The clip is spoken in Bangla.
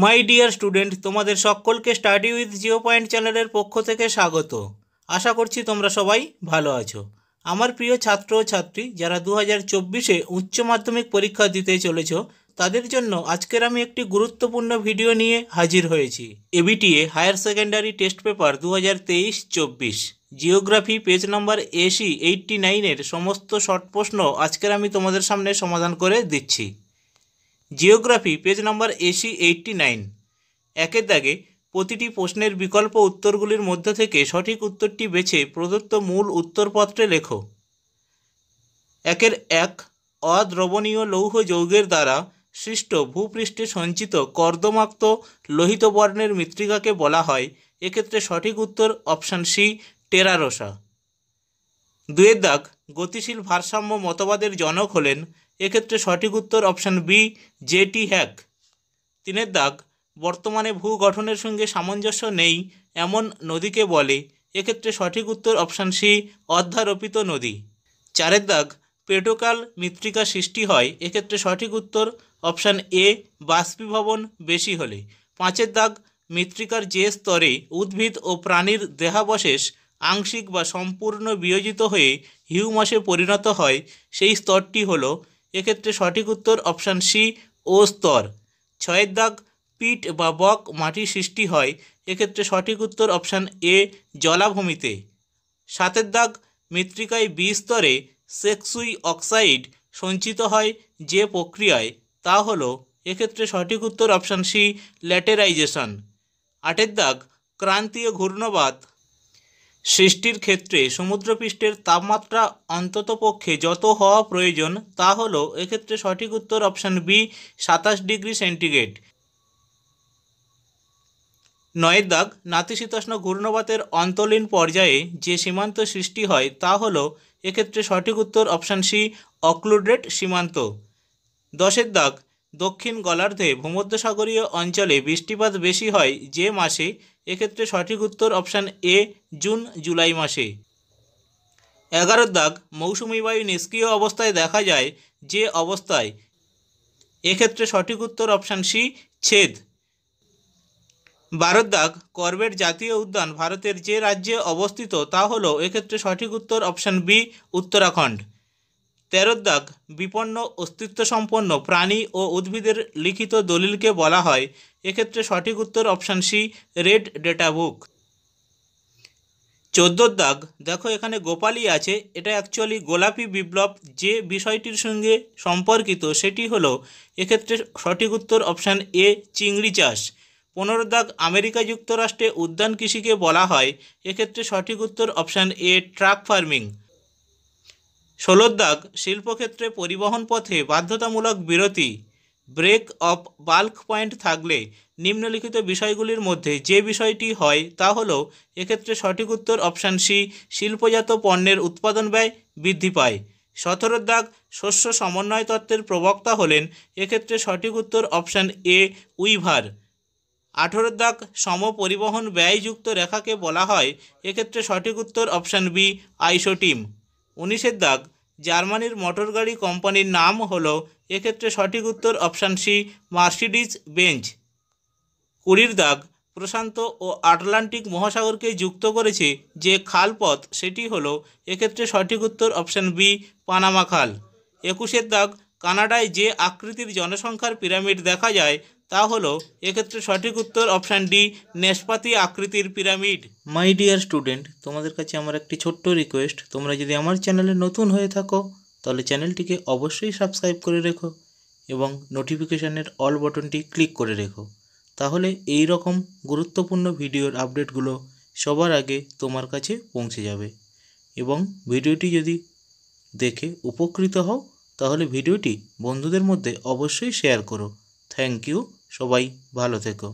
মাই ডিয়ার স্টুডেন্ট, তোমাদের সকলকে স্টাডি উইথ জিরো পয়েন্ট চ্যানেলের পক্ষ থেকে স্বাগত। আশা করছি তোমরা সবাই ভালো আছো। আমার প্রিয় ছাত্র ও ছাত্রী যারা 2024-এ উচ্চ মাধ্যমিক পরীক্ষা দিতে চলেছ, তাদের জন্য আজকের আমি একটি গুরুত্বপূর্ণ ভিডিও নিয়ে হাজির হয়েছি। ABTA higher secondary test paper 2023-24 geography page number এসি 89-এর সমস্ত শর্ট প্রশ্ন আজকের আমি তোমাদের সামনে সমাধান করে দিচ্ছি। জিওগ্রাফি পেজ নাম্বার এসি 89 একের দাগে প্রতিটি প্রশ্নের বিকল্প উত্তরগুলির মধ্যে থেকে সঠিক উত্তরটি বেছে প্রদত্ত মূল উত্তরপত্রে লেখো। একের এক, অদ্রবণীয় লৌহ যৌগের দ্বারা সৃষ্ট ভূপৃষ্ঠে সঞ্চিত কর্দমাক্ত লোহিত বর্ণের মৃত্তিকাকে বলা হয়। এক্ষেত্রে সঠিক উত্তর অপশান সি, টেরারোসা। দুয়ের দাগ, গতিশীল ভারসাম্য মতবাদের জনক হলেন। এক্ষেত্রে সঠিক উত্তর অপশান বি, জেটি হ্যাক। তিনের দাগ, বর্তমানে ভূ গঠনের সঙ্গে সামঞ্জস্য নেই এমন নদীকে বলে। এক্ষেত্রে সঠিক উত্তর অপশান সি, অধ্যারোপিত নদী। চারের দাগ, পেটোকাল মৃত্তিকা সৃষ্টি হয়। এক্ষেত্রে সঠিক উত্তর অপশান এ, বাষ্পীভবন বেশি হলে। পাঁচের দাগ, মৃত্তিকার যে স্তরে উদ্ভিদ ও প্রাণীর দেহাবশেষ আংশিক বা সম্পূর্ণ বিয়োজিত হয়ে হিউমাসে পরিণত হয়, সেই স্তরটি হল। এক্ষেত্রে সঠিক উত্তর অপশান সি, ও স্তর। ছয়ের দাগ, পিট বা বক মাটি সৃষ্টি হয়। এক্ষেত্রে সঠিক উত্তর অপশান এ, জলাভূমিতে। সাতের দাগ, মৃত্তিকায় বিস্তরে সেক্সুই অক্সাইড সঞ্চিত হয় যে প্রক্রিয়ায়, তা হল। এক্ষেত্রে সঠিক উত্তর অপশান সি, ল্যাটেরাইজেশন। আটের দাগ, ক্রান্তীয় ঘূর্ণবাত সৃষ্টির ক্ষেত্রে সমুদ্রপৃষ্ঠের তাপমাত্রা অন্ততপক্ষে যত হওয়া প্রয়োজন তা হল। এক্ষেত্রে সঠিক উত্তর অপশান বি, 27 ডিগ্রি সেন্টিগ্রেড। নয়ের দাগ, নাতিশীতোষ্ণ ঘূর্ণবাতের অন্তলীন পর্যায়ে যে সীমান্ত সৃষ্টি হয় তা হল। এক্ষেত্রে সঠিক উত্তর অপশান সি, অক্লুডেড সীমান্ত। দশের দাগ, দক্ষিণ গোলার্ধে ভূমধ্যসাগরীয় অঞ্চলে বৃষ্টিপাত বেশি হয় যে মাসে। এক্ষেত্রে সঠিক উত্তর অপশান এ, জুন জুলাই মাসে। 11 দাগ, মৌসুমি বায়ু নিষ্ক্রিয় অবস্থায় দেখা যায় যে অবস্থায়। এক্ষেত্রে সঠিক উত্তর অপশান সি, ছেদ। 12 দাগ, করবেট জাতীয় উদ্যান ভারতের যে রাজ্যে অবস্থিত তা হল। এক্ষেত্রে সঠিক উত্তর অপশান বি, উত্তরাখণ্ড। 13 দাগ, বিপন্ন অস্তিত্বসম্পন্ন প্রাণী ও উদ্ভিদের লিখিত দলিলকে বলা হয়। এক্ষেত্রে সঠিক উত্তর option C, red data book. 14 দাগ, দেখো এখানে গোপালী আছে, এটা অ্যাকচুয়ালি গোলাপি বিপ্লব যে বিষয়টির সঙ্গে সম্পর্কিত সেটি হলো। এক্ষেত্রে সঠিক উত্তর অপশান এ, চিংড়ি চাষ। 15 দাগ, আমেরিকা যুক্তরাষ্ট্রে উদ্যান কৃষিকে বলা হয়। এক্ষেত্রে সঠিক উত্তর অপশান এ, ট্রাক ফার্মিং। 16 দাগ, শিল্পক্ষেত্রে পরিবহন পথে বাধ্যতামূলক বিরতি ব্রেক অফ বাল্ক পয়েন্ট থাকলে নিম্নলিখিত বিষয়গুলির মধ্যে যে বিষয়টি হয় তা হল। এক্ষেত্রে সঠিক উত্তর অপশান সি, শিল্পজাত পণ্যের উৎপাদন ব্যয় বৃদ্ধি পায়। 17 দাগ, শস্য সমন্বয় তত্ত্বের প্রবক্তা হলেন। এক্ষেত্রে সঠিক উত্তর অপশান এ, উইভার। 18 দাগ, সম পরিবহন ব্যয়যুক্ত রেখাকে বলা হয়। এক্ষেত্রে সঠিক উত্তর অপশান বি, আইসোটিম। 19 দাগ, জার্মানির মোটরগাড়ি কোম্পানির নাম হল। এক্ষেত্রে সঠিক উত্তর অপশান সি, মার্সিডিজ বেঞ্জ। 20 দাগ, প্রশান্ত ও আটলান্টিক মহাসাগরকে যুক্ত করেছে যে খালপথ সেটি হল। এক্ষেত্রে সঠিক উত্তর অপশান বি, পানামা খাল। 21 দাগ, কানাডায় যে আকৃতির জনসংখ্যার পিরামিড দেখা যায় তা হল। এক্ষেত্রে সঠিক উত্তর অপশান ডি, নেসপাতি আকৃতির পিরামিড। মাই ডিয়ার স্টুডেন্ট, তোমাদের কাছে আমার একটি ছোট্ট রিকোয়েস্ট, তোমরা যদি আমার চ্যানেলে নতুন হয়ে থাকো তাহলে চ্যানেলটিকে অবশ্যই সাবস্ক্রাইব করে রেখো এবং নোটিফিকেশানের অল বাটনটি ক্লিক করে রেখো। তাহলে এই রকম গুরুত্বপূর্ণ ভিডিওর আপডেটগুলো সবার আগে তোমার কাছে পৌঁছে যাবে। এবং ভিডিওটি যদি দেখে উপকৃত হও তাহলে ভিডিওটি বন্ধুদের মধ্যে অবশ্যই শেয়ার করো। থ্যাংক ইউ, সবাই ভালো থেকো।